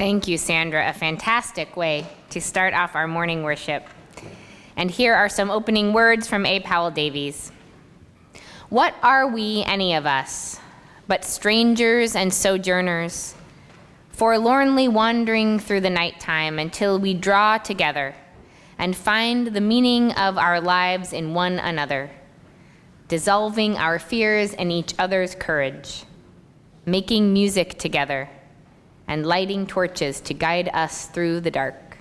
Thank you, Sandra. A fantastic way to start off our morning worship. And here are some opening words from A. Powell Davies. What are we, any of us, but strangers and sojourners, forlornly wandering through the nighttime until we draw together and find the meaning of our lives in one another, dissolving our fears in each other's courage, making music together, and lighting torches to guide us through the dark.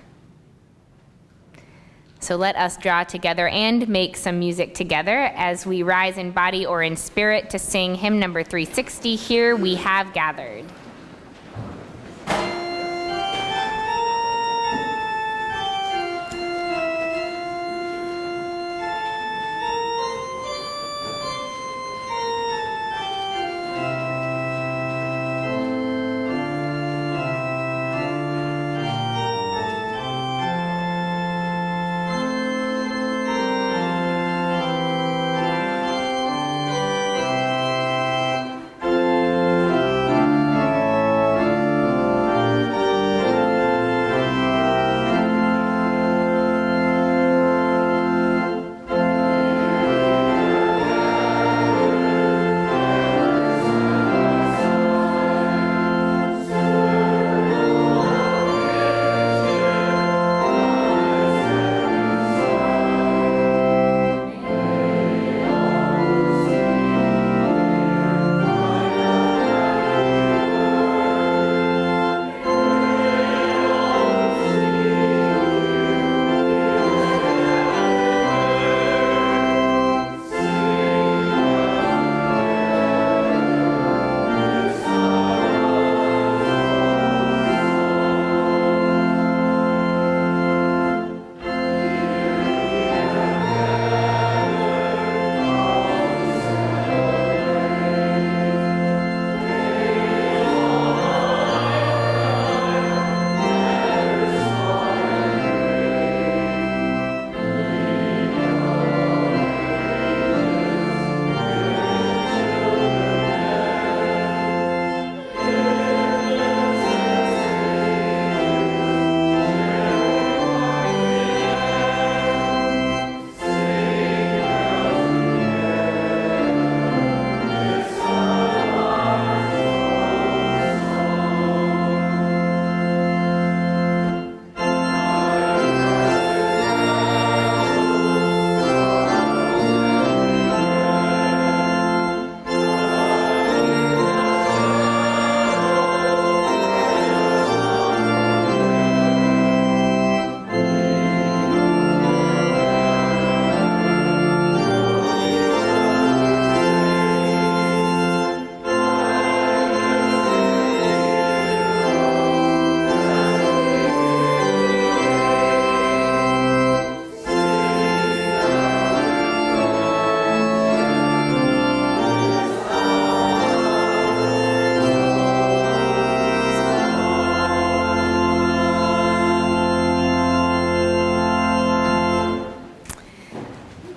So let us draw together and make some music together as we rise in body or in spirit to sing hymn number 360, Here We Have Gathered.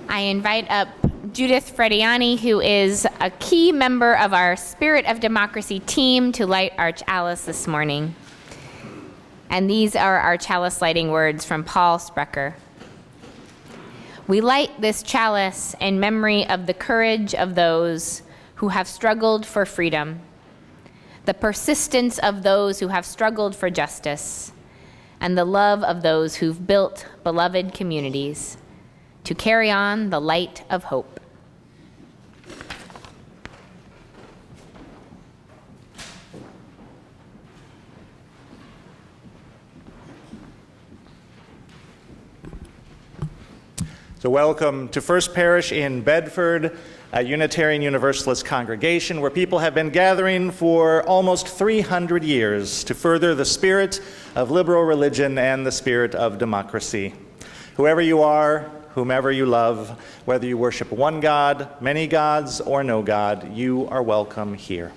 I invite up Judith Frediani, who is a key member of our Spirit of Democracy team, to light our chalice this morning. And these are our chalice lighting words from Paul Sprecher. We light this chalice in memory of the courage of those who have struggled for freedom, the persistence of those who have struggled for justice, and the love of those who've built beloved communities to carry on the light of hope. So welcome to First Parish in Bedford, a Unitarian Universalist congregation where people have been gathering for almost 300 years to further the spirit of liberal religion and the spirit of democracy. Whoever you are, whomever you love, whether you worship one God, many gods, or no God, you are welcome here.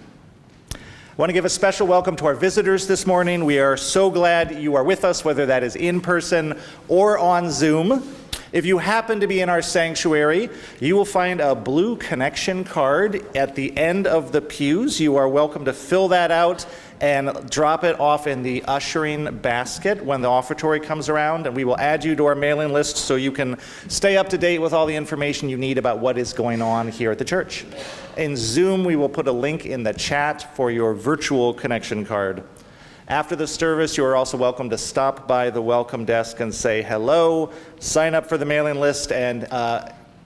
I want to give a special welcome to our visitors this morning. We are so glad you are with us, whether that is in person or on Zoom. If you happen to be in our sanctuary, you will find a blue connection card at the end of the pews. You are welcome to fill that out and drop it off in the ushering basket when the offertory comes around, and we will add you to our mailing list so you can stay up to date with all the information you need about what is going on here at the church. In Zoom, we will put a link in the chat for your virtual connection card. After the service, you are also welcome to stop by the welcome desk and say hello, sign up for the mailing list, and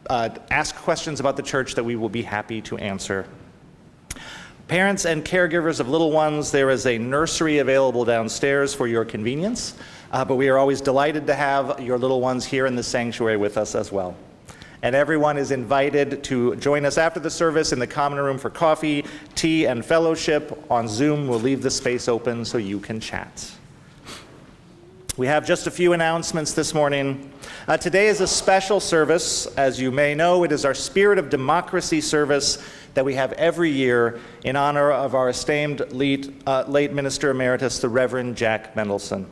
ask questions about the church that we will be happy to answer. Parents and caregivers of little ones, there is a nursery available downstairs for your convenience, but we are always delighted to have your little ones here in the sanctuary with us as well. And everyone is invited to join us after the service in the common room for coffee, tea, and fellowship. On Zoom, we'll leave the space open so you can chat. We have just a few announcements this morning. Today is a special service. As you may know, it is our Spirit of Democracy service that we have every year in honor of our esteemed late Minister Emeritus, the Reverend Jack Mendelson.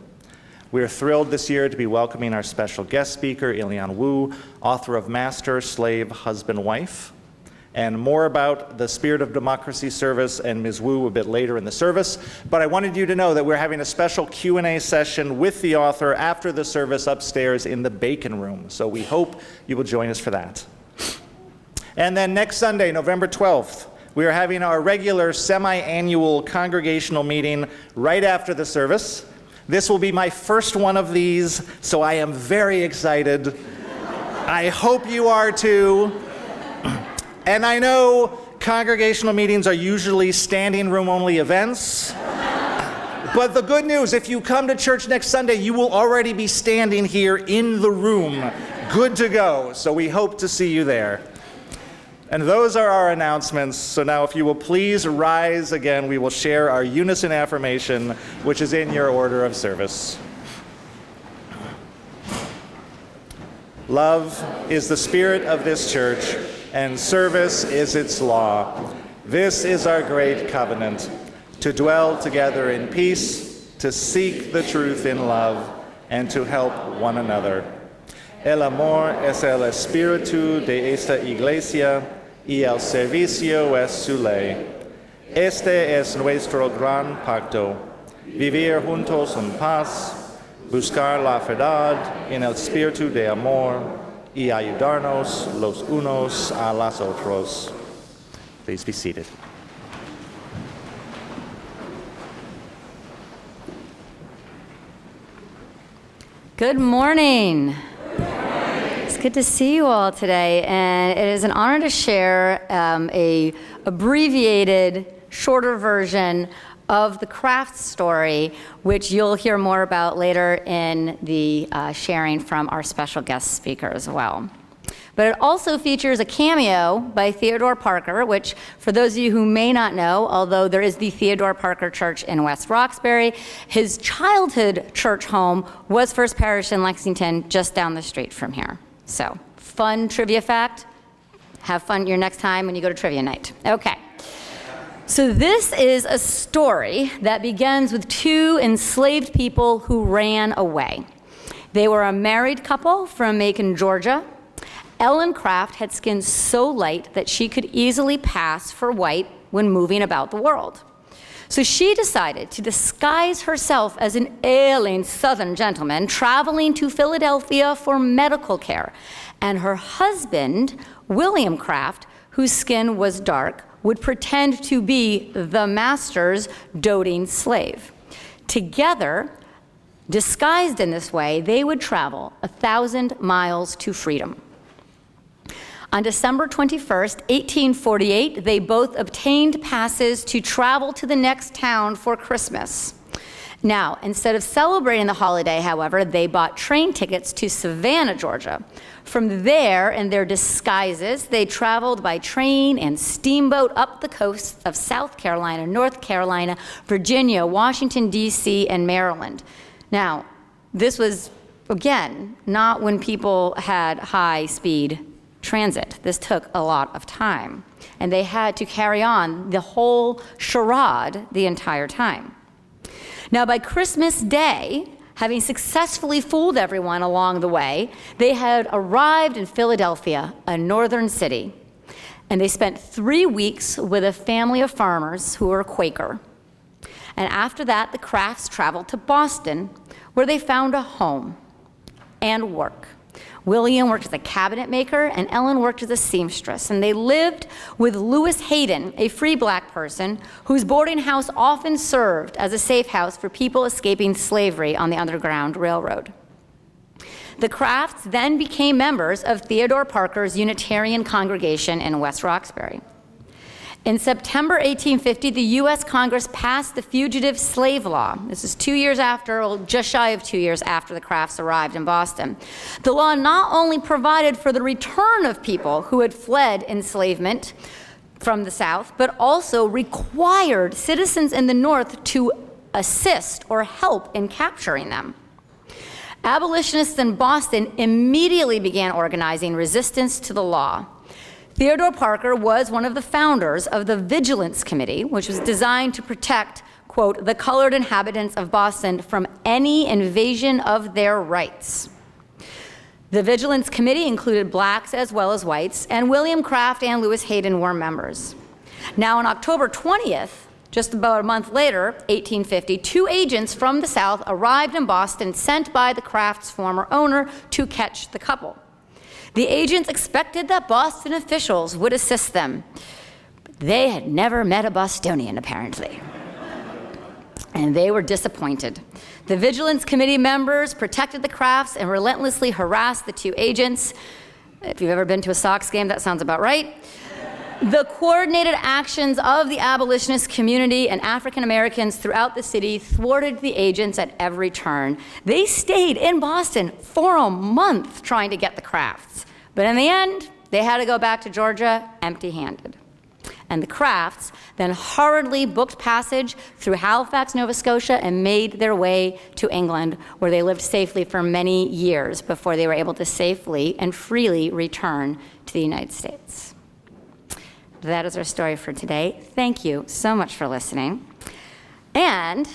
We are thrilled this year to be welcoming our special guest speaker, Ilian Wu, author of Master, Slave, Husband, Wife. And more about the Spirit of Democracy service and Ms. Wu a bit later in the service. But I wanted you to know that we're having a special Q&A session with the author after the service upstairs in the Bacon Room. So we hope you will join us for that. And then next Sunday, November 12th, we are having our regular semi-annual congregational meeting right after the service. This will be my first one of these, so I am very excited. I hope you are too. And I know congregational meetings are usually standing room only events. But the good news, if you come to church next Sunday, you will already be standing here in the room, good to go. So we hope to see you there. And those are our announcements. So now if you will please rise again, we will share our unison affirmation, which is in your order of service. Love is the spirit of this church, and service is its law. This is our great covenant, to dwell together in peace, to seek the truth in love, and to help one another. El amor es el espíritu de esta iglesia, y el servicio es su ley. Este es nuestro gran pacto, vivir juntos en paz, buscar la verdad en el espíritu de amor y ayudarnos los unos a los otros. Please be seated. Good morning. It's good to see you all today, and it is an honor to share a abbreviated, shorter version of the craft story, which you'll hear more about later in the sharing from our special guest speaker as well. But it also features a cameo by Theodore Parker, which, for those of you who may not know, although there is the Theodore Parker Church in West Roxbury, his childhood church home was First Parish in Lexington, just down the street from here. So, fun trivia fact. Have fun your next time when you go to trivia night. Okay. So this is a story that begins with two enslaved people who ran away. They were a married couple from Macon, Georgia. Ellen Craft had skin so light that she could easily pass for white when moving about the world. So she decided to disguise herself as an ailing Southern gentleman traveling to Philadelphia for medical care. And her husband, William Craft, whose skin was dark, would pretend to be the master's doting slave. Together, disguised in this way, they would travel 1,000 miles to freedom. On December 21st, 1848, they both obtained passes to travel to the next town for Christmas. Now, instead of celebrating the holiday, however, they bought train tickets to Savannah, Georgia. From there, in their disguises, they traveled by train and steamboat up the coasts of South Carolina, North Carolina, Virginia, Washington, D.C., and Maryland. Now, this was, again, not when people had high-speed transit. This took a lot of time, and they had to carry on the whole charade the entire time. Now, by Christmas Day, Having successfully fooled everyone along the way, they had arrived in Philadelphia, a northern city, and they spent 3 weeks with a family of farmers who were Quaker. And after that, the Crafts traveled to Boston, where they found a home and work. William worked as a cabinet maker, and Ellen worked as a seamstress. And they lived with Lewis Hayden, a free black person, whose boarding house often served as a safe house for people escaping slavery on the Underground Railroad. The Crafts then became members of Theodore Parker's Unitarian congregation in West Roxbury. In September 1850, the U.S. Congress passed the Fugitive Slave Law. This is 2 years after, well, just shy of 2 years after the Crafts arrived in Boston. The law not only provided for the return of people who had fled enslavement from the South, but also required citizens in the North to assist or help in capturing them. Abolitionists in Boston immediately began organizing resistance to the law. Theodore Parker was one of the founders of the Vigilance Committee, which was designed to protect, quote, the colored inhabitants of Boston from any invasion of their rights. The Vigilance Committee included blacks as well as whites, and William Craft and Lewis Hayden were members. Now, on October 20th, just about a month later, 1850, 2 agents from the South arrived in Boston, sent by the Crafts' former owner to catch the couple. The agents expected that Boston officials would assist them. They had never met a Bostonian, apparently. And they were disappointed. The Vigilance Committee members protected the Crafts and relentlessly harassed the 2 agents. If you've ever been to a Sox game, that sounds about right. The coordinated actions of the abolitionist community and African Americans throughout the city thwarted the agents at every turn. They stayed in Boston for a month trying to get the Crafts. But in the end, they had to go back to Georgia empty-handed. And the Crafts then hurriedly booked passage through Halifax, Nova Scotia, and made their way to England, where they lived safely for many years before they were able to safely and freely return to the United States. That is our story for today. Thank you so much for listening. And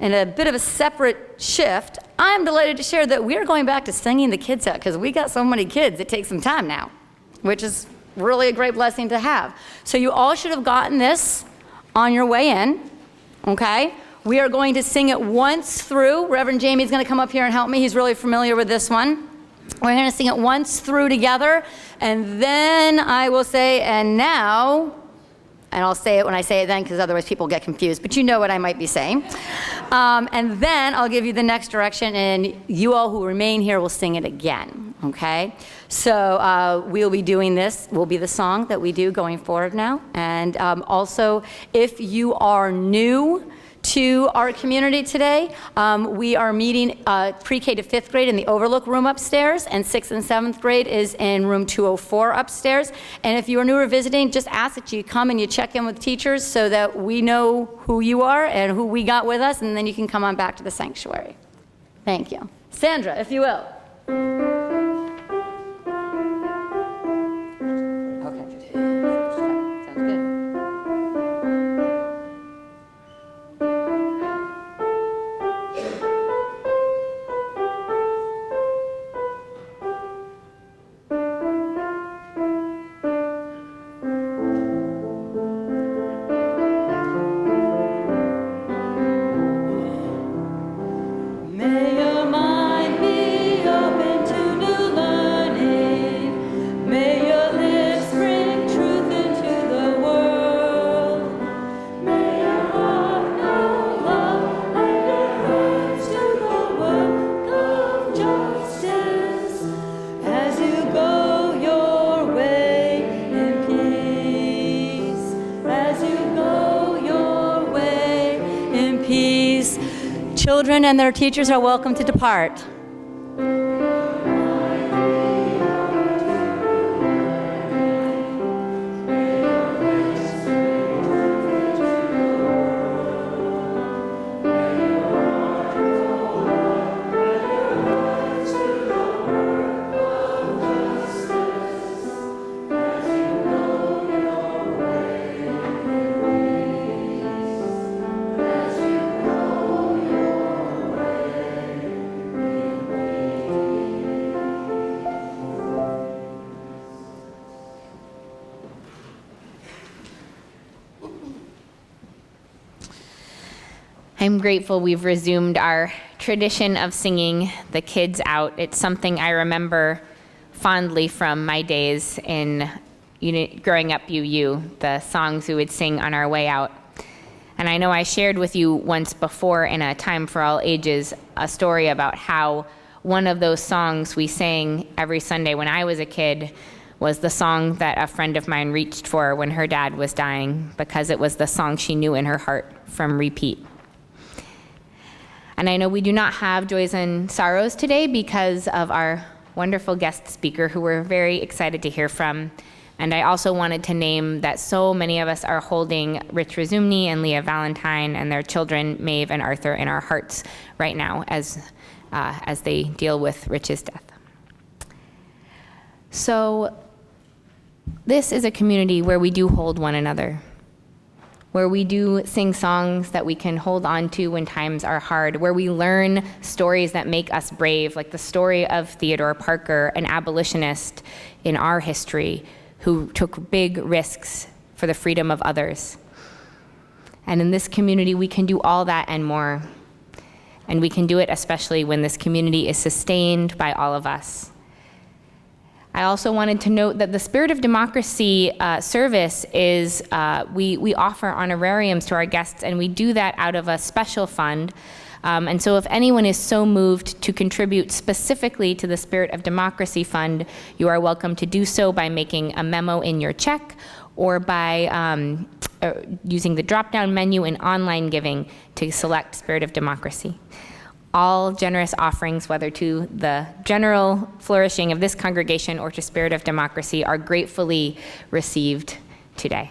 in a bit of a separate shift, I'm delighted to share that we are going back to singing the kids out, because we got so many kids, it takes some time now, which is really a great blessing to have. So you all should have gotten this on your way in, okay? We are going to sing it once through. Reverend Jamie's going to come up here and help me. He's really familiar with this one. We're going to sing it once through together, and then I will say, and now, and I'll say it when I say it then, because otherwise people get confused, but you know what I might be saying. And then I'll give you the next direction, and you all who remain here will sing it again, okay? So we'll be doing this, will be the song that we do going forward now. And also, if you are new to our community today, we are meeting pre-K to 5th grade in the Overlook room upstairs, and 6th and 7th grade is in room 204 upstairs. And if you are new or visiting, just ask that you come and you check in with teachers so that we know who you are and who we got with us, and then you can come on back to the sanctuary. Thank you. Sandra, if you will. Okay. Sounds good. Children and their teachers are welcome to depart. I'm grateful we've resumed our tradition of singing the kids out. It's something I remember fondly from my days in growing up UU, the songs we would sing on our way out. And I know I shared with you once before in a Time for All Ages a story about how one of those songs we sang every Sunday when I was a kid was the song that a friend of mine reached for when her dad was dying, because it was the song she knew in her heart from repeat. And I know we do not have joys and sorrows today because of our wonderful guest speaker who we're very excited to hear from. And I also wanted to name that so many of us are holding Rich Razumny and Leah Valentine and their children, Maeve and Arthur, in our hearts right now as they deal with Rich's death. So this is a community where we do hold one another, where we do sing songs that we can hold on to when times are hard, where we learn stories that make us brave, like the story of Theodore Parker, an abolitionist in our history who took big risks for the freedom of others. And in this community, we can do all that and more. And we can do it especially when this community is sustained by all of us. I also wanted to note that the Spirit of Democracy service is, we offer honorariums to our guests, and we do that out of a special fund. And so if anyone is so moved to contribute specifically to the Spirit of Democracy Fund, you are welcome to do so by making a memo in your check or by using the drop-down menu in online giving to select Spirit of Democracy. All generous offerings, whether to the general flourishing of this congregation or to Spirit of Democracy, are gratefully received today.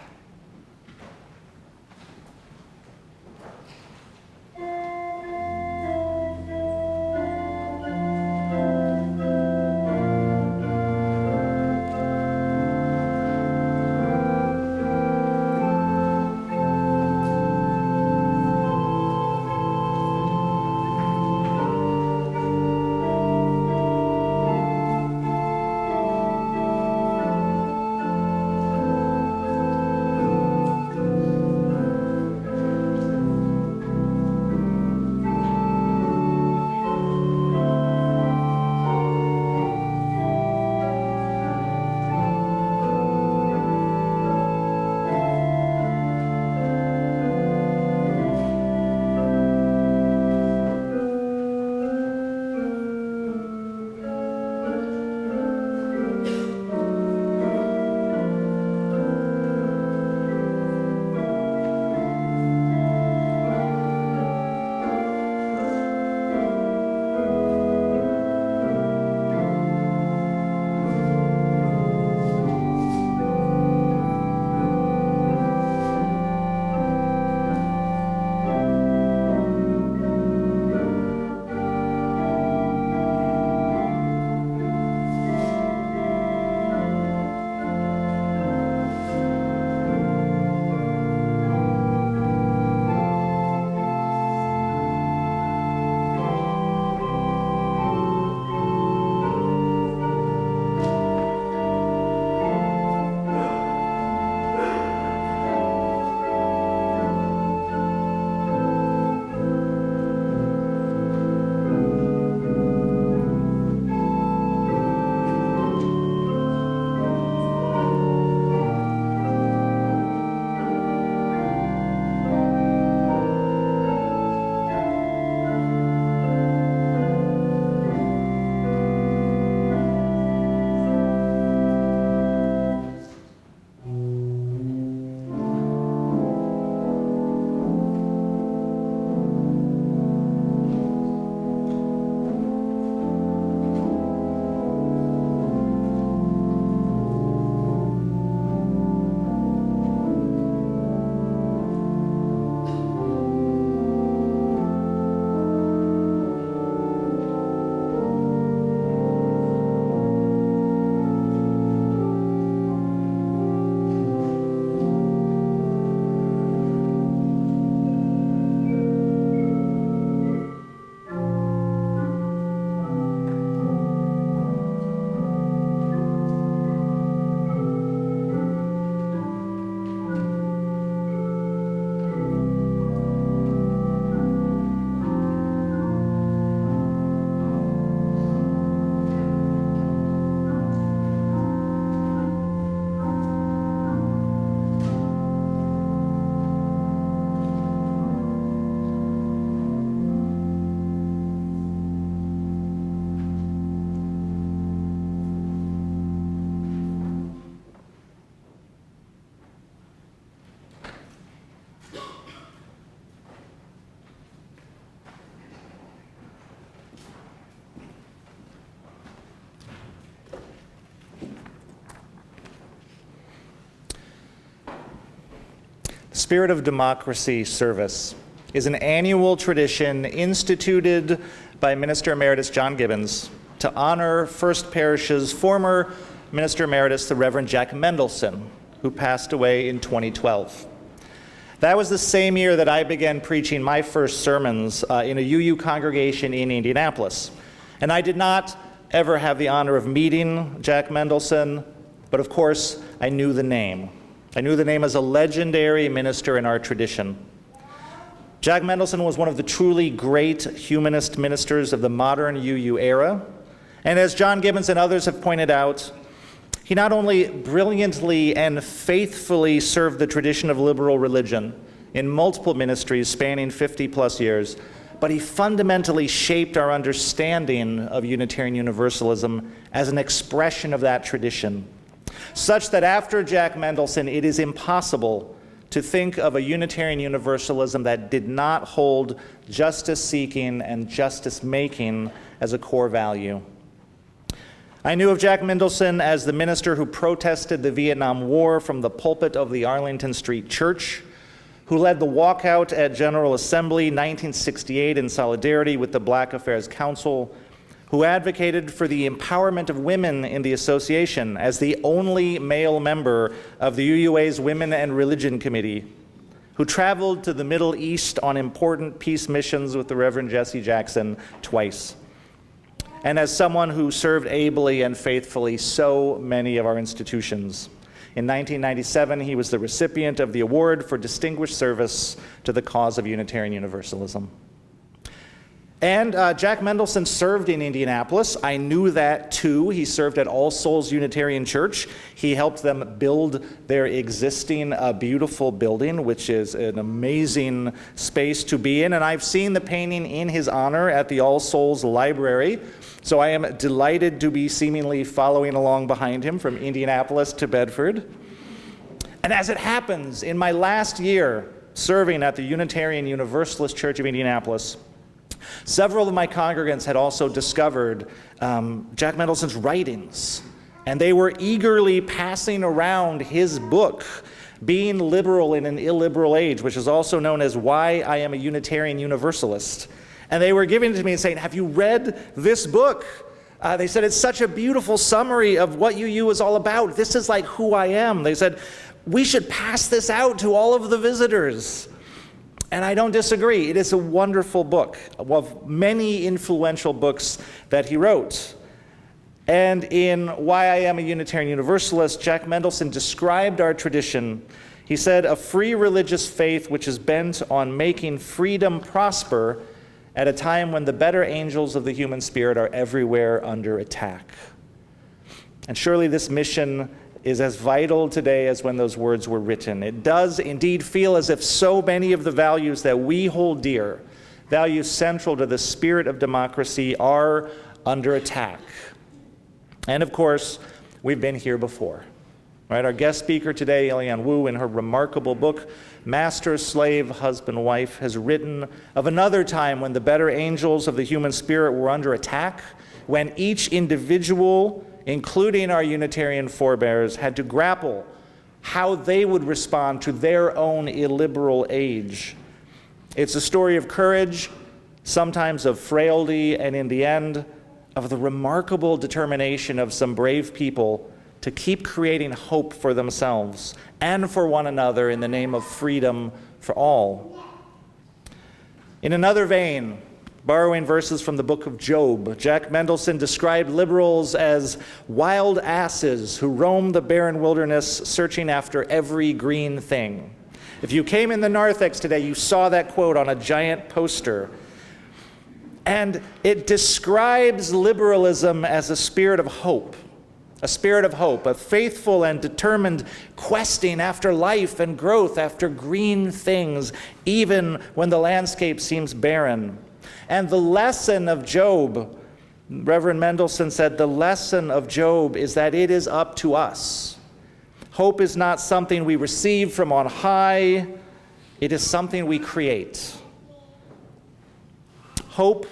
Spirit of Democracy service is an annual tradition instituted by Minister Emeritus John Gibbons to honor First Parish's former Minister Emeritus, the Reverend Jack Mendelson, who passed away in 2012. That was the same year that I began preaching my first sermons in a UU congregation in Indianapolis. And I did not ever have the honor of meeting Jack Mendelson, but of course, I knew the name. I knew the name as a legendary minister in our tradition. Jack Mendelson was one of the truly great humanist ministers of the modern UU era. And as John Gibbons and others have pointed out, he not only brilliantly and faithfully served the tradition of liberal religion in multiple ministries spanning 50-plus years, but he fundamentally shaped our understanding of Unitarian Universalism as an expression of that tradition, such that after Jack Mendelson, it is impossible to think of a Unitarian Universalism that did not hold justice-seeking and justice-making as a core value. I knew of Jack Mendelson as the minister who protested the Vietnam War from the pulpit of the Arlington Street Church, who led the walkout at General Assembly 1968 in solidarity with the Black Affairs Council, who advocated for the empowerment of women in the association as the only male member of the UUA's Women and Religion Committee, who traveled to the Middle East on important peace missions with the Reverend Jesse Jackson twice, and as someone who served ably and faithfully so many of our institutions. In 1997, he was the recipient of the Award for Distinguished Service to the cause of Unitarian Universalism. And Jack Mendelson served in Indianapolis. I knew that too. He served at All Souls Unitarian Church. He helped them build their existing beautiful building, which is an amazing space to be in. And I've seen the painting in his honor at the All Souls Library. So I am delighted to be seemingly following along behind him from Indianapolis to Bedford. And as it happens, in my last year serving at the Unitarian Universalist Church of Indianapolis, several of my congregants had also discovered Jack Mendelson's writings, and they were eagerly passing around his book, Being Liberal in an Illiberal Age, which is also known as Why I Am a Unitarian Universalist. And they were giving it to me and saying, have you read this book? They said, it's such a beautiful summary of what UU is all about. This is like who I am. They said, we should pass this out to all of the visitors. And I don't disagree. It is a wonderful book, of many influential books that he wrote. And in Why I Am a Unitarian Universalist, Jack Mendelson described our tradition. He said, a free religious faith which is bent on making freedom prosper at a time when the better angels of the human spirit are everywhere under attack. And surely this mission is as vital today as when those words were written. It does indeed feel as if so many of the values that we hold dear, values central to the spirit of democracy, are under attack. And of course, we've been here before. Right? Our guest speaker today, Eliane Wu, in her remarkable book, Master, Slave, Husband, Wife, has written of another time when the better angels of the human spirit were under attack, when each individual, including our Unitarian forebears, had to grapple how they would respond to their own illiberal age. It's a story of courage, sometimes of frailty, and in the end, of the remarkable determination of some brave people to keep creating hope for themselves and for one another in the name of freedom for all. In another vein, borrowing verses from the book of Job, Jack Mendelson described liberals as wild asses who roam the barren wilderness searching after every green thing. If you came in the narthex today, you saw that quote on a giant poster. And it describes liberalism as a spirit of hope, a faithful and determined questing after life and growth, after green things, even when the landscape seems barren. And the lesson of Job, Reverend Mendelson said, the lesson of Job is that it is up to us. Hope is not something we receive from on high, it is something we create. Hope,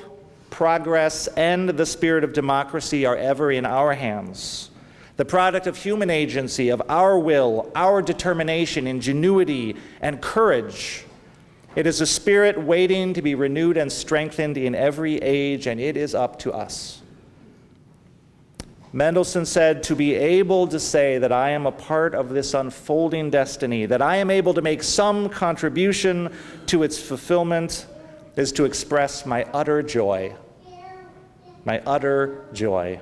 progress, and the spirit of democracy are ever in our hands. the product of human agency, of our will, our determination, ingenuity, and courage. It is a spirit waiting to be renewed and strengthened in every age, and it is up to us. Mendelssohn said, to be able to say that I am a part of this unfolding destiny, that I am able to make some contribution to its fulfillment, is to express my utter joy. My utter joy.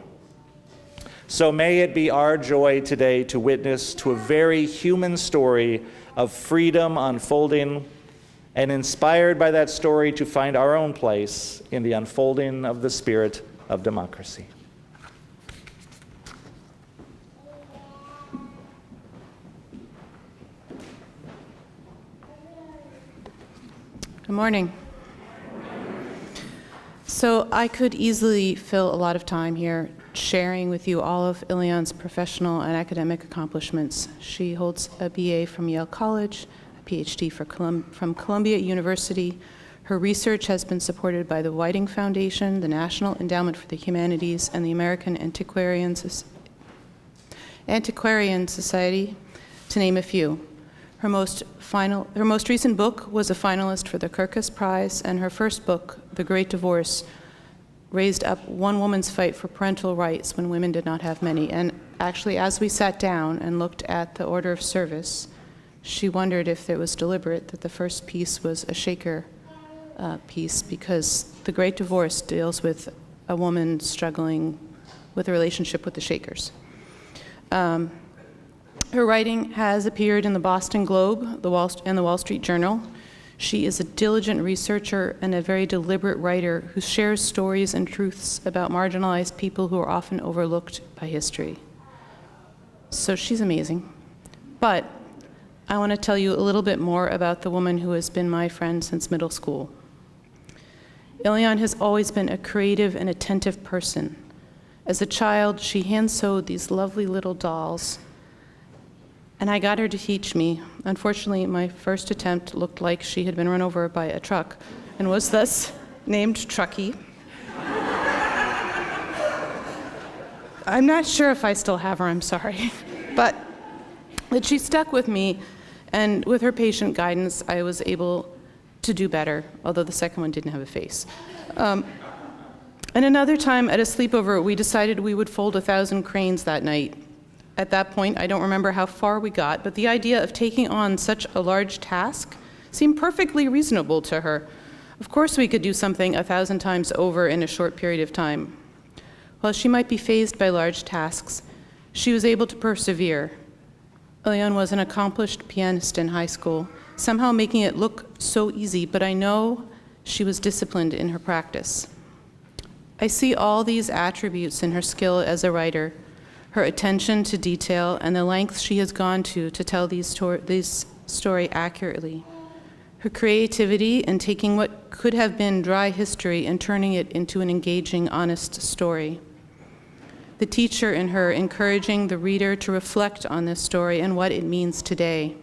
So may it be our joy today to witness to a very human story of freedom unfolding, and inspired by that story to find our own place in the unfolding of the spirit of democracy. Good morning. So I could easily fill a lot of time here sharing with you all of Ilian's professional and academic accomplishments. She holds a BA from Yale College, a PhD from Columbia University. Her research has been supported by the Whiting Foundation, the National Endowment for the Humanities, and the American Antiquarian Society, to name a few. Her most recent book was a finalist for the Kirkus Prize, and her first book, The Great Divorce, raised up one woman's fight for parental rights when women did not have many. And actually, as we sat down and looked at the order of service, she wondered if it was deliberate that the first piece was a Shaker piece, because The Great Divorce deals with a woman struggling with a relationship with the Shakers. Her writing has appeared in the Boston Globe and the Wall Street Journal. She is a diligent researcher and a very deliberate writer who shares stories and truths about marginalized people who are often overlooked by history. So she's amazing. But I want to tell you a little bit more about the woman who has been my friend since middle school. Ilian has always been a creative and attentive person. As a child, she hand-sewed these lovely little dolls, and I got her to teach me. Unfortunately, my first attempt looked like she had been run over by a truck and was thus named Trucky. I'm not sure if I still have her, I'm sorry. But she stuck with me, and with her patient guidance, I was able to do better, although the second one didn't have a face. And another time at a sleepover, we decided we would fold 1,000 cranes that night. At that point, I don't remember how far we got, but the idea of taking on such a large task seemed perfectly reasonable to her. Of course we could do something 1,000 times over in a short period of time. While she might be fazed by large tasks, she was able to persevere. Ilian was an accomplished pianist in high school, somehow making it look so easy, but I know she was disciplined in her practice. I see all these attributes in her skill as a writer, her attention to detail, and the lengths she has gone to tell this story accurately. Her creativity in taking what could have been dry history and turning it into an engaging, honest story. The teacher in her encouraging the reader to reflect on this story and what it means today.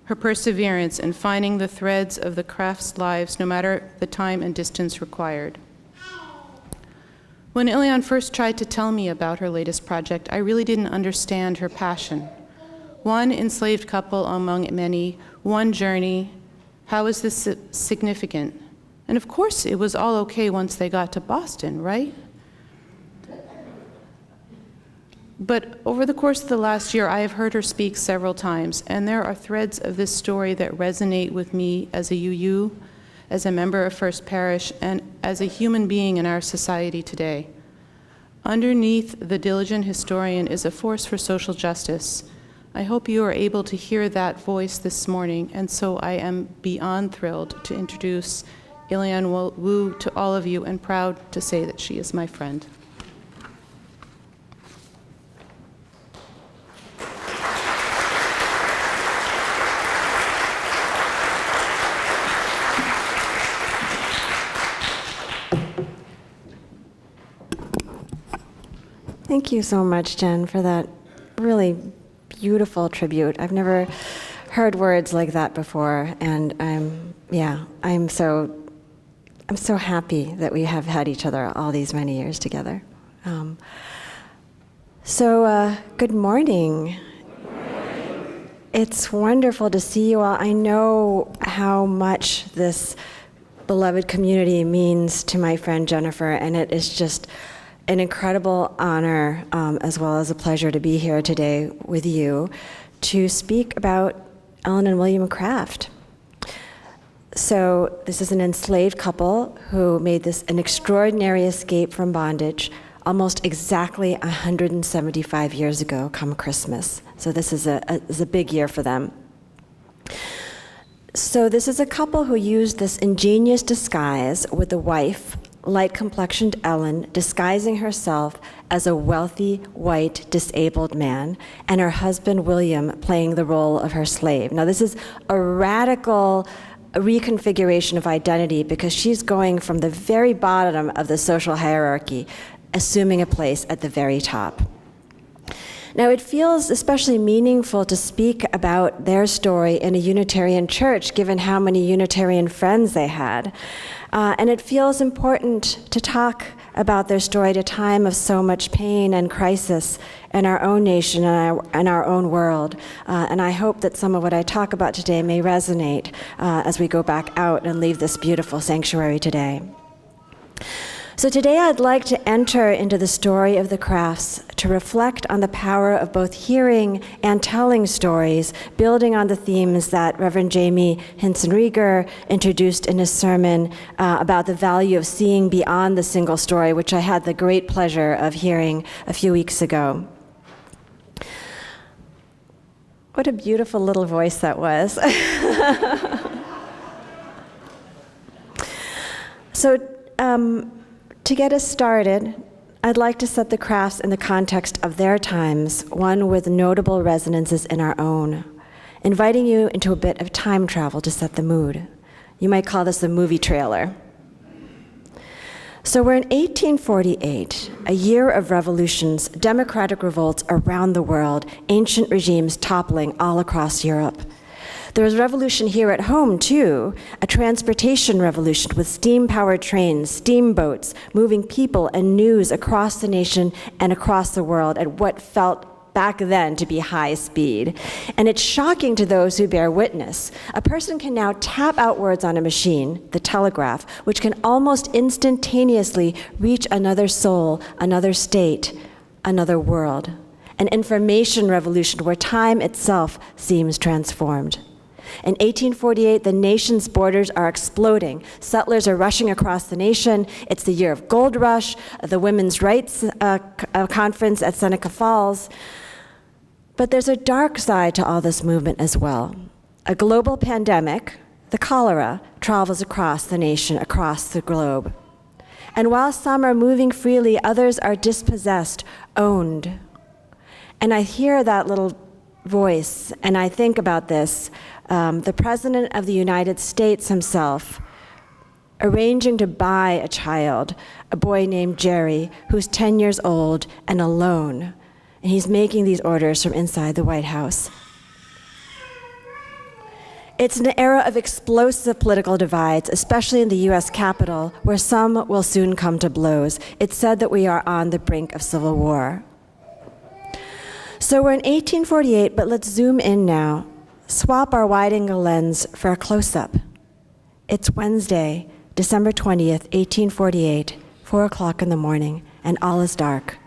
Her perseverance in finding the threads of the craft's lives no matter the time and distance required. When Ilian first tried to tell me about her latest project, I really didn't understand her passion. One enslaved couple among many, one journey. How is this significant? And of course, it was all okay once they got to Boston, right? But over the course of the last year, I have heard her speak several times, and there are threads of this story that resonate with me as a UU, as a member of First Parish, and as a human being in our society today. Underneath the diligent historian is a force for social justice. I hope you are able to hear that voice this morning, and so I am beyond thrilled to introduce Ilian Wu to all of you, and proud to say that she is my friend. Thank you so much, Jen, for that really beautiful tribute. I've never heard words like that before, and I'm so happy that we have had each other all these many years together. Good morning. It's wonderful to see you all. I know how much this beloved community means to my friend Jennifer, and it is just an incredible honor, as well as a pleasure to be here today with you to speak about Ellen and William Craft. So this is an enslaved couple who made an extraordinary escape from bondage almost exactly 175 years ago, come Christmas. So this is a big year for them. So this is a couple who used this ingenious disguise with the wife, light-complexioned Ellen, disguising herself as a wealthy, white, disabled man, and her husband, William, playing the role of her slave. Now this is a radical reconfiguration of identity because she's going from the very bottom of the social hierarchy, assuming a place at the very top. Now, it feels especially meaningful to speak about their story in a Unitarian church, given how many Unitarian friends they had. And it feels important to talk about their story at a time of so much pain and crisis in our own nation and our own world. And I hope that some of what I talk about today may resonate as we go back out and leave this beautiful sanctuary today. So today I'd like to enter into the story of the Crafts to reflect on the power of both hearing and telling stories, building on the themes that Reverend Jamie Hinson-Rieger introduced in his sermon about the value of seeing beyond the single story, which I had the great pleasure of hearing a few weeks ago. What a beautiful little voice that was. To get us started, I'd like to set the Crafts in the context of their times, one with notable resonances in our own, inviting you into a bit of time travel to set the mood. You might call this a movie trailer. So we're in 1848, a year of revolutions, democratic revolts around the world, ancient regimes toppling all across Europe. There was a revolution here at home, too, a transportation revolution with steam-powered trains, steamboats, moving people and news across the nation and across the world at what felt back then to be high speed. And it's shocking to those who bear witness. A person can now tap out words on a machine, the telegraph, which can almost instantaneously reach another soul, another state, another world. An information revolution where time itself seems transformed. In 1848, the nation's borders are exploding. Settlers are rushing across the nation. It's the year of gold rush, the women's rights conference at Seneca Falls. But there's a dark side to all this movement as well. A global pandemic, the cholera, travels across the nation, across the globe. And while some are moving freely, others are dispossessed, owned. And I hear that little voice, and I think about this. The President of the United States himself arranging to buy a child, a boy named Jerry, who's 10 years old and alone. And he's making these orders from inside the White House. It's an era of explosive political divides, especially in the U.S. Capitol, where some will soon come to blows. It's said that we are on the brink of civil war. So we're in 1848, but let's zoom in now. Swap our wide-angle lens for a close-up. It's Wednesday, December 20th, 1848, 4 o'clock in the morning, and all is dark.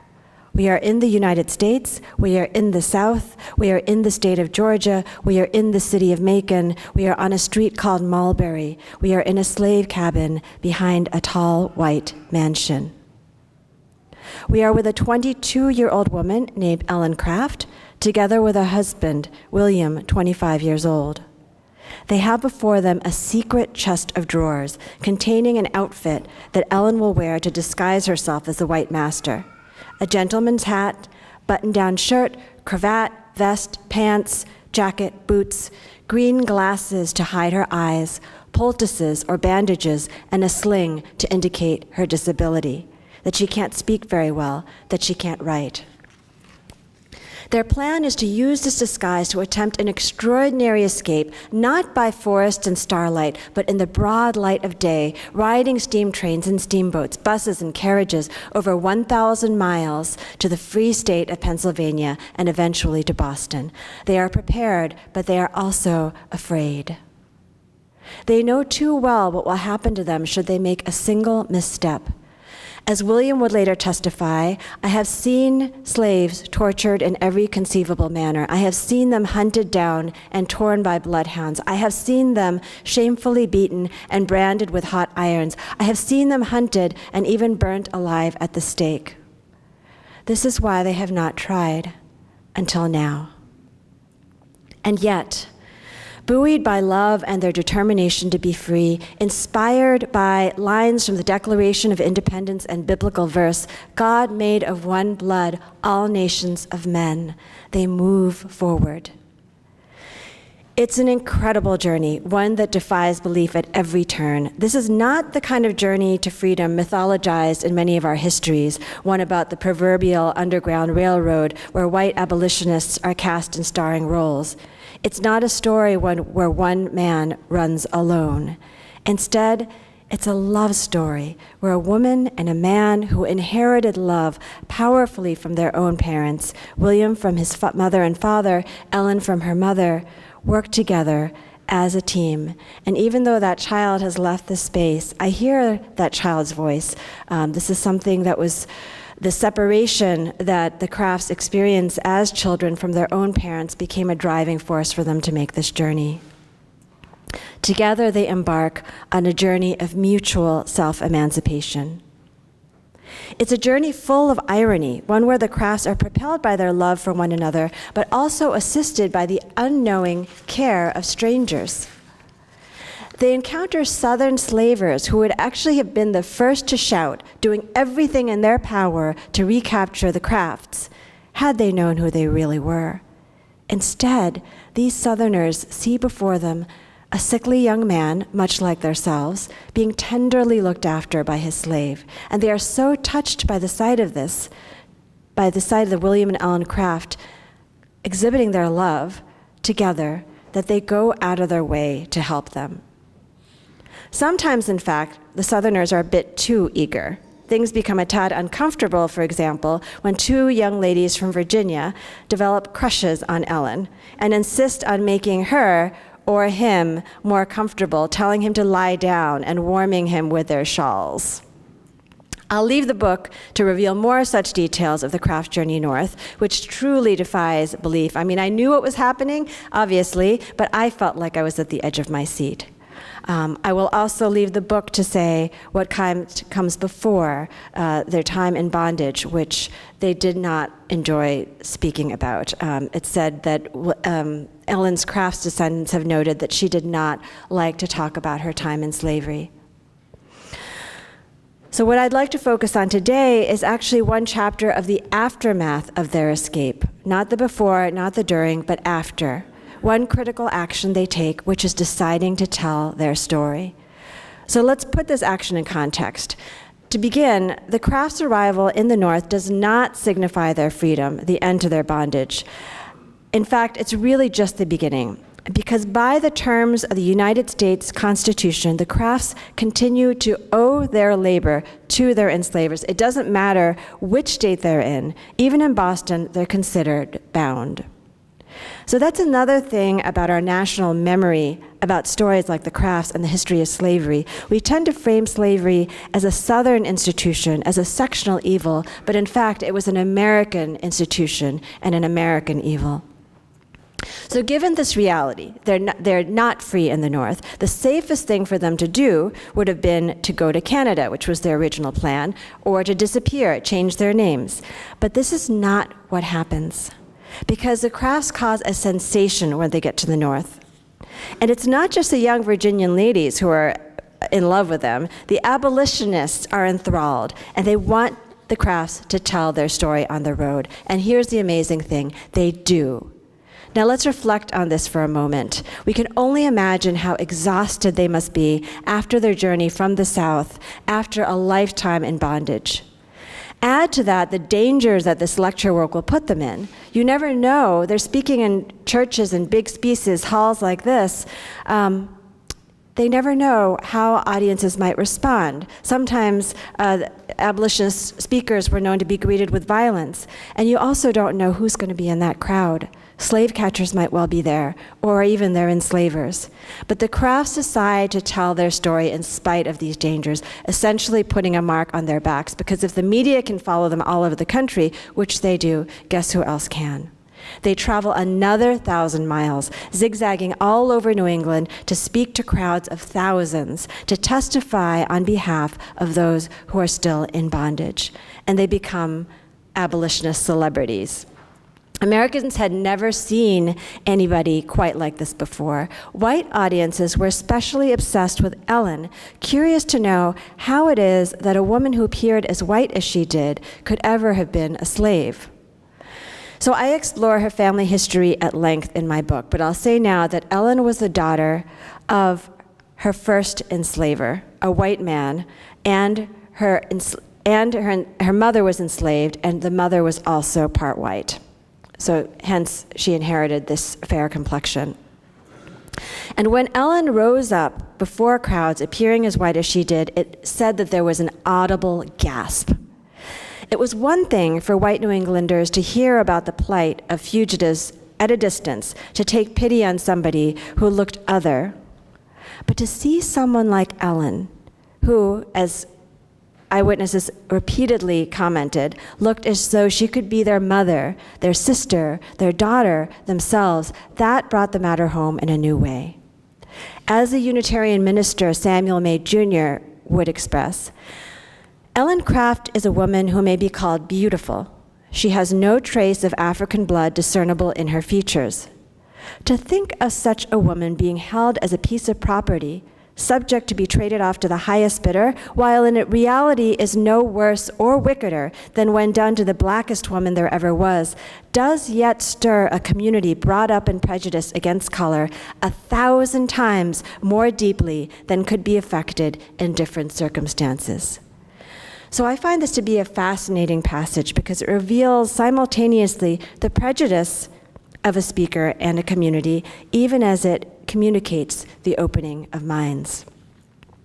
We are in the United States, we are in the South, we are in the state of Georgia, we are in the city of Macon, we are on a street called Mulberry, we are in a slave cabin behind a tall white mansion. We are with a 22-year-old woman named Ellen Craft, together with her husband, William, 25 years old. They have before them a secret chest of drawers containing an outfit that Ellen will wear to disguise herself as the white master. A gentleman's hat, button-down shirt, cravat, vest, pants, jacket, boots, green glasses to hide her eyes, poultices or bandages, and a sling to indicate her disability, that she can't speak very well, that she can't write. Their plan is to use this disguise to attempt an extraordinary escape, not by forest and starlight, but in the broad light of day, riding steam trains and steamboats, buses and carriages over 1,000 miles to the free state of Pennsylvania and eventually to Boston. They are prepared, but they are also afraid. They know too well what will happen to them should they make a single misstep. As William would later testify, I have seen slaves tortured in every conceivable manner. I have seen them hunted down and torn by bloodhounds. I have seen them shamefully beaten and branded with hot irons. I have seen them hunted and even burnt alive at the stake. This is why they have not tried until now. And yet, buoyed by love and their determination to be free, inspired by lines from the Declaration of Independence and biblical verse, God made of one blood all nations of men. They move forward. It's an incredible journey, one that defies belief at every turn. This is not the kind of journey to freedom mythologized in many of our histories, one about the proverbial Underground Railroad where white abolitionists are cast in starring roles. It's not a story where one man runs alone. Instead, it's a love story where a woman and a man who inherited love powerfully from their own parents, William from his mother and father, Ellen from her mother, work together as a team. And even though that child has left the space, I hear that child's voice. This is something that was the separation that the Crafts experienced as children from their own parents became a driving force for them to make this journey. Together, they embark on a journey of mutual self-emancipation. It's a journey full of irony, one where the Crafts are propelled by their love for one another, but also assisted by the unknowing care of strangers. They encounter Southern slavers who would actually have been the first to shout, doing everything in their power to recapture the Crafts, had they known who they really were. Instead, these Southerners see before them a sickly young man, much like themselves, being tenderly looked after by his slave. And they are so touched by the sight of this, by the sight of the William and Ellen Craft exhibiting their love together, that they go out of their way to help them. Sometimes, in fact, the Southerners are a bit too eager. Things become a tad uncomfortable, for example, when two young ladies from Virginia develop crushes on Ellen and insist on making her or him more comfortable, telling him to lie down and warming him with their shawls. I'll leave the book to reveal more such details of the Craft journey north, which truly defies belief. I mean, I knew what was happening, obviously, but I felt like I was at the edge of my seat. I will also leave the book to say what comes before their time in bondage, which they did not enjoy speaking about. It said that Ellen's Craft's descendants have noted that she did not like to talk about her time in slavery. So what I'd like to focus on today is actually one chapter of the aftermath of their escape. Not the before, not the during, but after. One critical action they take, which is deciding to tell their story. So let's put this action in context. To begin, the Crafts' arrival in the North does not signify their freedom, the end to their bondage. In fact, it's really just the beginning. Because by the terms of the United States Constitution, the Crafts continue to owe their labor to their enslavers. It doesn't matter which state they're in. Even in Boston, they're considered bound. So that's another thing about our national memory about stories like the Crafts and the history of slavery. We tend to frame slavery as a Southern institution, as a sectional evil, but in fact, it was an American institution and an American evil. So given this reality, they're not free in the North, the safest thing for them to do would have been to go to Canada, which was their original plan, or to disappear, change their names. But this is not what happens, because the Crafts cause a sensation when they get to the North. And it's not just the young Virginian ladies who are in love with them. The abolitionists are enthralled, and they want the Crafts to tell their story on the road. And here's the amazing thing, they do. Now let's reflect on this for a moment. We can only imagine how exhausted they must be after their journey from the South, after a lifetime in bondage. Add to that the dangers that this lecture work will put them in. You never know. They're speaking in churches and big spaces, halls like this. They never know how audiences might respond. Sometimes abolitionist speakers were known to be greeted with violence, and you also don't know who's going to be in that crowd. Slave catchers might well be there, or even their enslavers. But the crafts decide to tell their story in spite of these dangers, essentially putting a mark on their backs, because if the media can follow them all over the country, which they do, guess who else can? They travel another 1,000 miles, zigzagging all over New England to speak to crowds of thousands, to testify on behalf of those who are still in bondage. And they become abolitionist celebrities. Americans had never seen anybody quite like this before. White audiences were especially obsessed with Ellen, curious to know how it is that a woman who appeared as white as she did could ever have been a slave. So I explore her family history at length in my book, but I'll say now that Ellen was the daughter of her first enslaver, a white man, and her mother was enslaved, and the mother was also part white. So hence, she inherited this fair complexion. And when Ellen rose up before crowds, appearing as white as she did, it said that there was an audible gasp. It was one thing for white New Englanders to hear about the plight of fugitives at a distance, to take pity on somebody who looked other. But to see someone like Ellen, who, as eyewitnesses repeatedly commented, looked as though she could be their mother, their sister, their daughter, themselves, that brought the matter home in a new way. As the Unitarian minister Samuel May Jr. would express, Ellen Craft is a woman who may be called beautiful. She has no trace of African blood discernible in her features. To think of such a woman being held as a piece of property, subject to be traded off to the highest bidder, while in reality is no worse or wickeder than when done to the blackest woman there ever was, does yet stir a community brought up in prejudice against color 1,000 times more deeply than could be affected in different circumstances. So I find this to be a fascinating passage because it reveals simultaneously the prejudice of a speaker and a community, even as it communicates the opening of minds.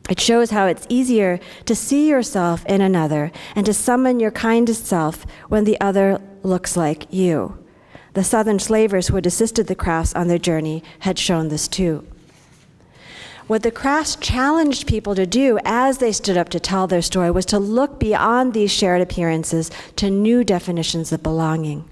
It shows how it's easier to see yourself in another and to summon your kindest self when the other looks like you. The Southern slavers who had assisted the Crafts on their journey had shown this too. What the Crafts challenged people to do as they stood up to tell their story was to look beyond these shared appearances to new definitions of belonging.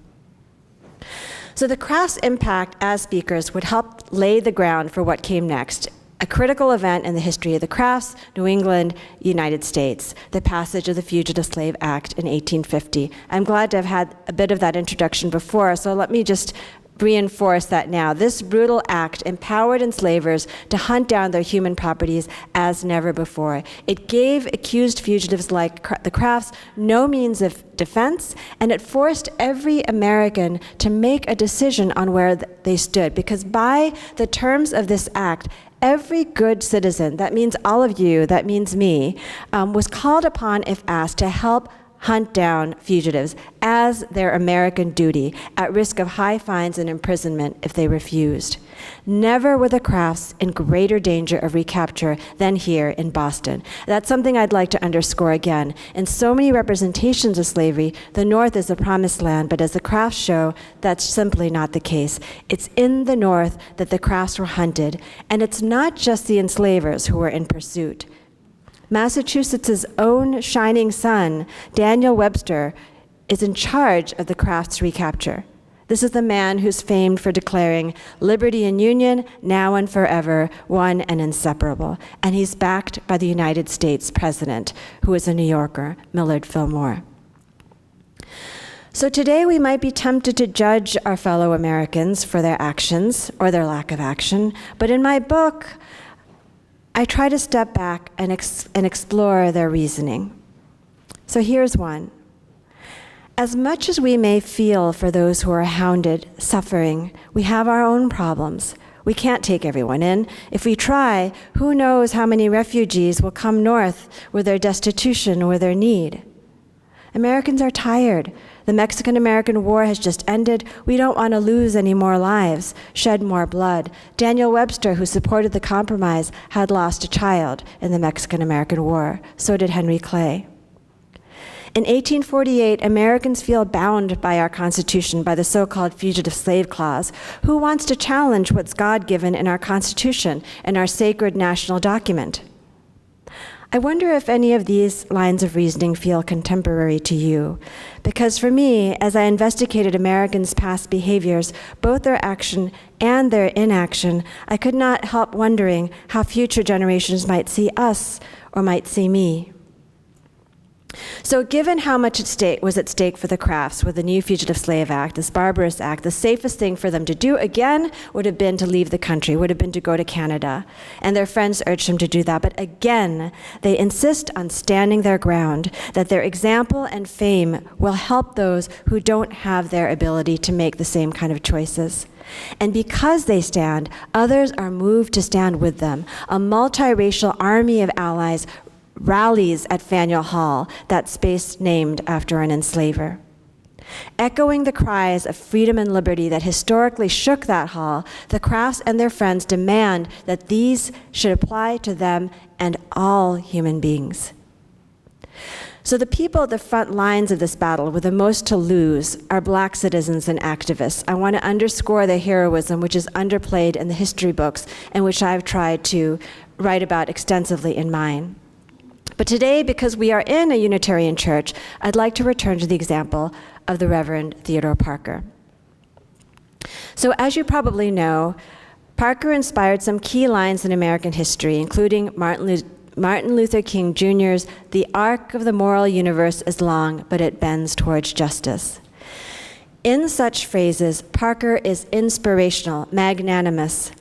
So the Crafts' impact as speakers would help lay the ground for what came next, a critical event in the history of the Crafts, New England, United States, the passage of the Fugitive Slave Act in 1850. I'm glad to have had a bit of that introduction before, so let me just reinforce that now. This brutal act empowered enslavers to hunt down their human properties as never before. It gave accused fugitives like the Crafts no means of defense, and it forced every American to make a decision on where they stood, because by the terms of this act, every good citizen, that means all of you, that means me, was called upon, if asked, to help hunt down fugitives as their American duty, at risk of high fines and imprisonment if they refused. Never were the Crafts in greater danger of recapture than here in Boston. That's something I'd like to underscore again. In so many representations of slavery, the North is the promised land, but as the Crafts show, that's simply not the case. It's in the North that the Crafts were hunted, and it's not just the enslavers who were in pursuit. Massachusetts' own shining sun, Daniel Webster, is in charge of the Crafts' recapture. This is the man who's famed for declaring liberty and union, now and forever, one and inseparable. And he's backed by the United States President, who is a New Yorker, Millard Fillmore. So today we might be tempted to judge our fellow Americans for their actions or their lack of action, but in my book, I try to step back and explore their reasoning. So here's one. As much as we may feel for those who are hounded, suffering, we have our own problems. We can't take everyone in. If we try, who knows how many refugees will come north with their destitution or their need. Americans are tired. The Mexican-American War has just ended. We don't want to lose any more lives, shed more blood. Daniel Webster, who supported the compromise, had lost a child in the Mexican-American War. So did Henry Clay. In 1848, Americans feel bound by our Constitution, by the so-called Fugitive Slave Clause. Who wants to challenge what's God-given in our Constitution, in our sacred national document? I wonder if any of these lines of reasoning feel contemporary to you. Because for me, as I investigated Americans' past behaviors, both their action and their inaction, I could not help wondering how future generations might see us or might see me. So given how much was at stake for the Crafts with the new Fugitive Slave Act, this barbarous act, the safest thing for them to do again would have been to leave the country, would have been to go to Canada. And their friends urged them to do that. But again, they insist on standing their ground, that their example and fame will help those who don't have their ability to make the same kind of choices. And because they stand, others are moved to stand with them. A multiracial army of allies rallies at Faneuil Hall, that space named after an enslaver. Echoing the cries of freedom and liberty that historically shook that hall, the Crafts and their friends demand that these should apply to them and all human beings. So the people at the front lines of this battle with the most to lose are Black citizens and activists. I want to underscore their heroism, which is underplayed in the history books and which I've tried to write about extensively in mine. But today, because we are in a Unitarian church, I'd like to return to the example of the Reverend Theodore Parker. So as you probably know, Parker inspired some key lines in American history, including Martin Luther King Jr.'s "The arc of the moral universe is long, but it bends towards justice." In such phrases, Parker is inspirational, magnanimous.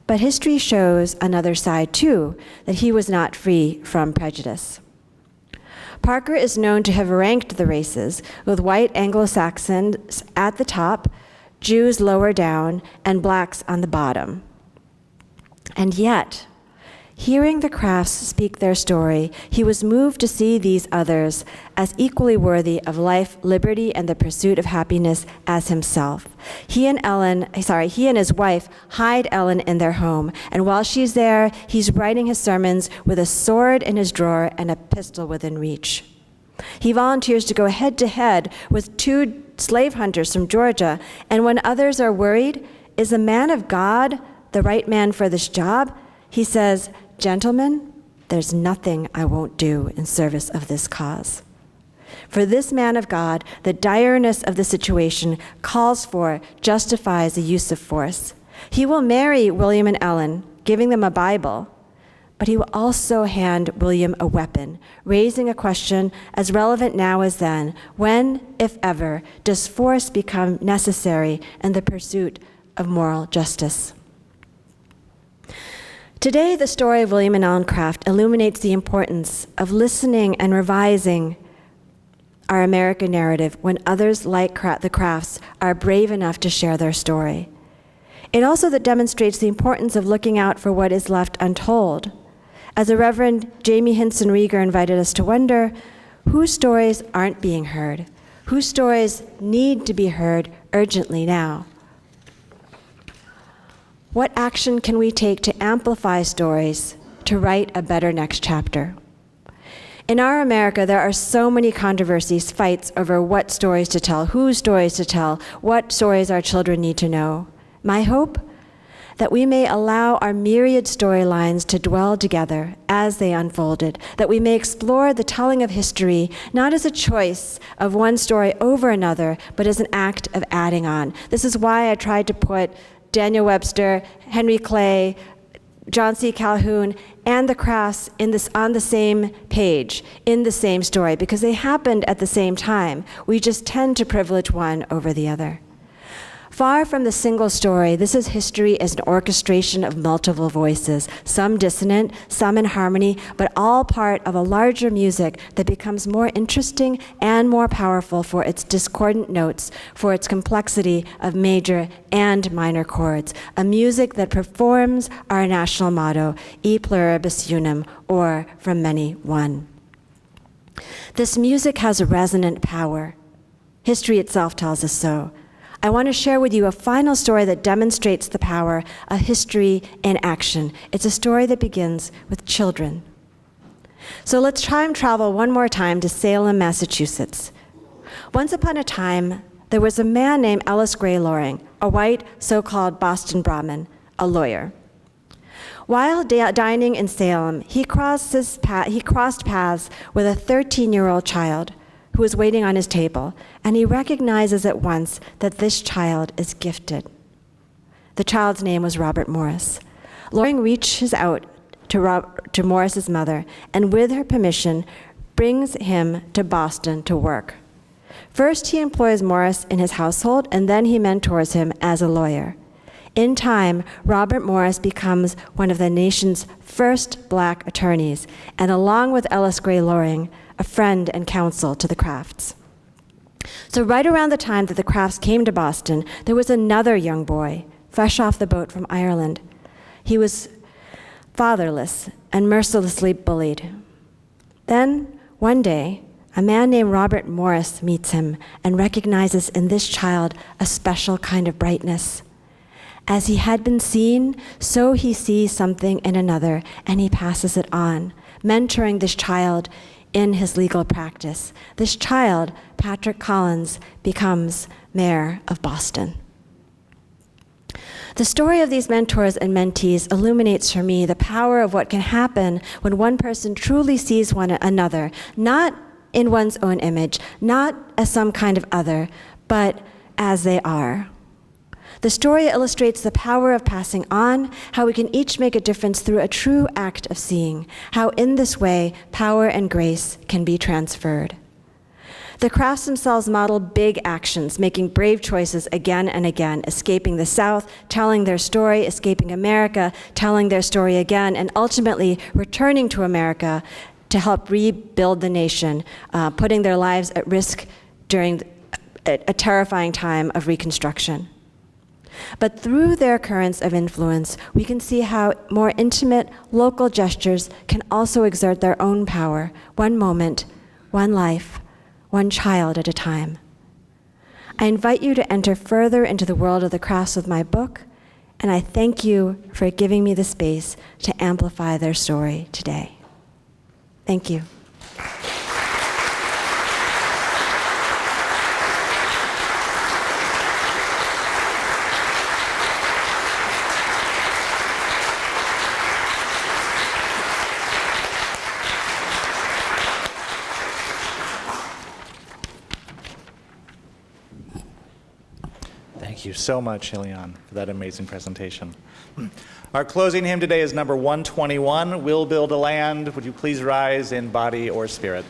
But history shows another side, too, that he was not free from prejudice. Parker is known to have ranked the races, with white Anglo-Saxons at the top, Jews lower down, and Blacks on the bottom. And yet, hearing the Crafts speak their story, he was moved to see these others as equally worthy of life, liberty, and the pursuit of happiness as himself. He and his wife hide Ellen in their home, and while she's there, he's writing his sermons with a sword in his drawer and a pistol within reach. He volunteers to go head-to-head with 2 slave hunters from Georgia, and when others are worried, is a man of God the right man for this job? He says, "Gentlemen, there's nothing I won't do in service of this cause." For this man of God, the direness of the situation calls for, justifies the use of force. He will marry William and Ellen, giving them a Bible, but he will also hand William a weapon, raising a question as relevant now as then: when, if ever, does force become necessary in the pursuit of moral justice? Today, the story of William and Ellen Craft illuminates the importance of listening and revising our American narrative when others like the Crafts are brave enough to share their story. It also demonstrates the importance of looking out for what is left untold. As the Reverend Jamie Hinson Rieger invited us to wonder, whose stories aren't being heard? Whose stories need to be heard urgently now? What action can we take to amplify stories, to write a better next chapter? In our America, there are so many controversies, fights over what stories to tell, whose stories to tell, what stories our children need to know. My hope? That we may allow our myriad storylines to dwell together as they unfolded, that we may explore the telling of history not as a choice of one story over another, but as an act of adding on. This is why I tried to put Daniel Webster, Henry Clay, John C. Calhoun, and the Crafts on the same page, in the same story, because they happened at the same time. We just tend to privilege one over the other. Far from the single story, this is history as an orchestration of multiple voices, some dissonant, some in harmony, but all part of a larger music that becomes more interesting and more powerful for its discordant notes, for its complexity of major and minor chords, a music that performs our national motto, E pluribus unum, or from many, one. This music has a resonant power. History itself tells us so. I want to share with you a final story that demonstrates the power of history in action. It's a story that begins with children. So let's time travel one more time to Salem, Massachusetts. Once upon a time, there was a man named Ellis Gray Loring, a white so-called Boston Brahmin, a lawyer. While dining in Salem, he crossed paths with a 13-year-old child who was waiting on his table, and he recognizes at once that this child is gifted. The child's name was Robert Morris. Loring reaches out to Morris's mother, and with her permission, brings him to Boston to work. First, he employs Morris in his household, and then he mentors him as a lawyer. In time, Robert Morris becomes one of the nation's first black attorneys, and along with Ellis Gray Loring, a friend and counsel to the Crafts. So right around the time that the Crafts came to Boston, there was another young boy, fresh off the boat from Ireland. He was fatherless and mercilessly bullied. Then, one day, a man named Robert Morris meets him and recognizes in this child a special kind of brightness. As he had been seen, so he sees something in another, and he passes it on, mentoring this child in his legal practice. This child, Patrick Collins, becomes mayor of Boston. The story of these mentors and mentees illuminates for me the power of what can happen when one person truly sees one another, not in one's own image, not as some kind of other, but as they are. The story illustrates the power of passing on, how we can each make a difference through a true act of seeing, how in this way, power and grace can be transferred. The Crafts themselves modeled big actions, making brave choices again and again, escaping the South, telling their story, escaping America, telling their story again, and ultimately returning to America to help rebuild the nation, putting their lives at risk during a terrifying time of Reconstruction. But through their currents of influence, we can see how more intimate, local gestures can also exert their own power, one moment, one life, one child at a time. I invite you to enter further into the world of the Crafts with my book, and I thank you for giving me the space to amplify their story today. Thank you. Thank you so much, Hilion, for that amazing presentation. Our closing hymn today is number 121, We'll Build a Land. Would you please rise in body or spirit?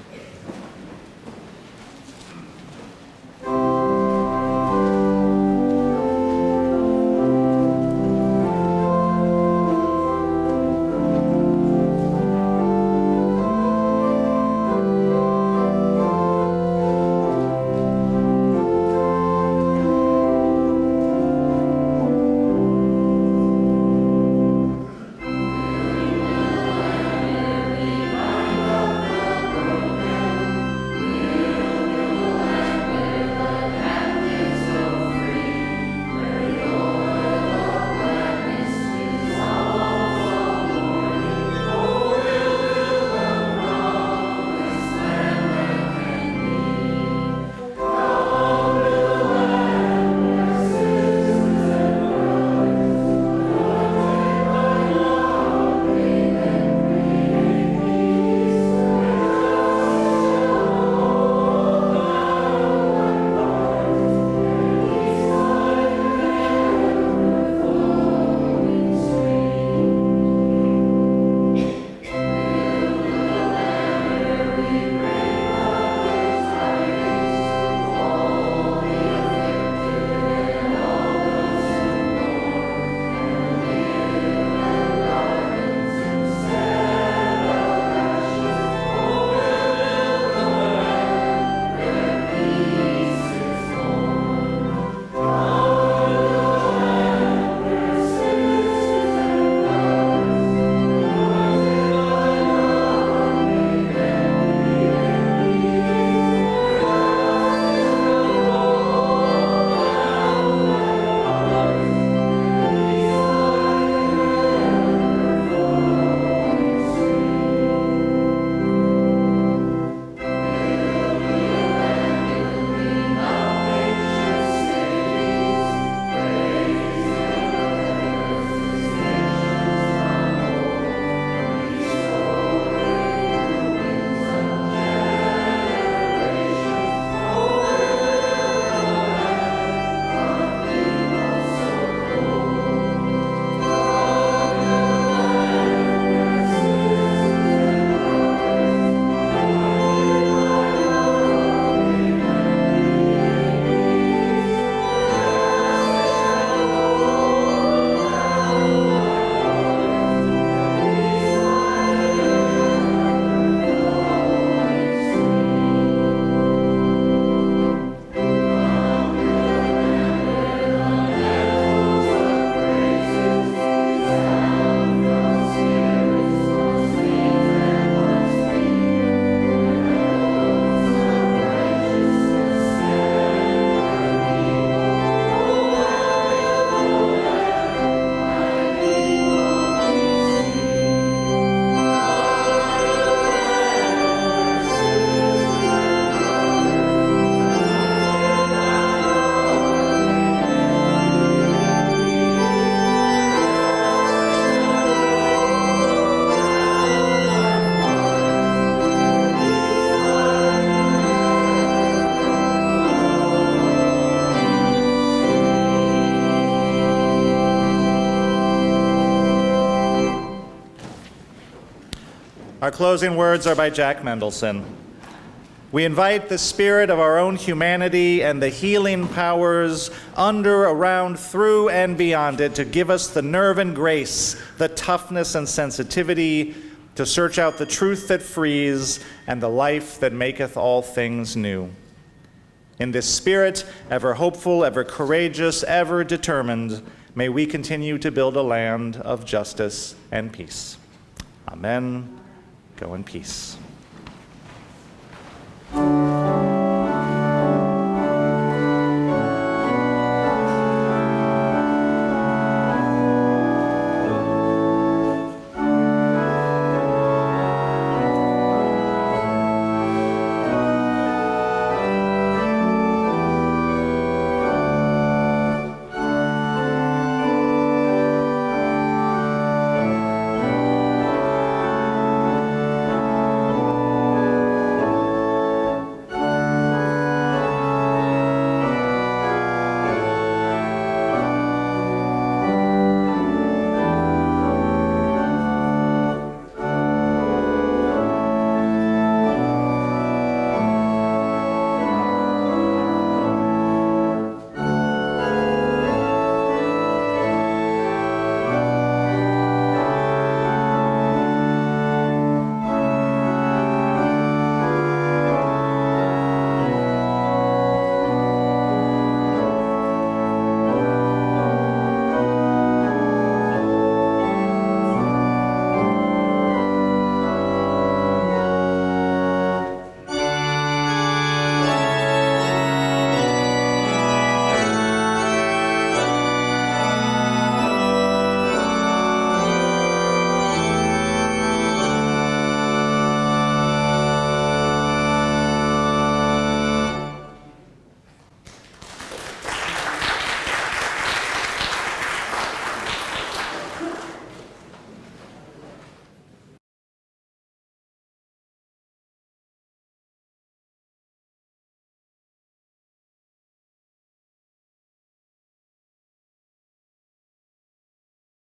Our closing words are by Jack Mendelson. We invite the spirit of our own humanity and the healing powers under, around, through, and beyond it to give us the nerve and grace, the toughness and sensitivity to search out the truth that frees and the life that maketh all things new. In this spirit, ever hopeful, ever courageous, ever determined, may we continue to build a land of justice and peace. Amen. Go in peace.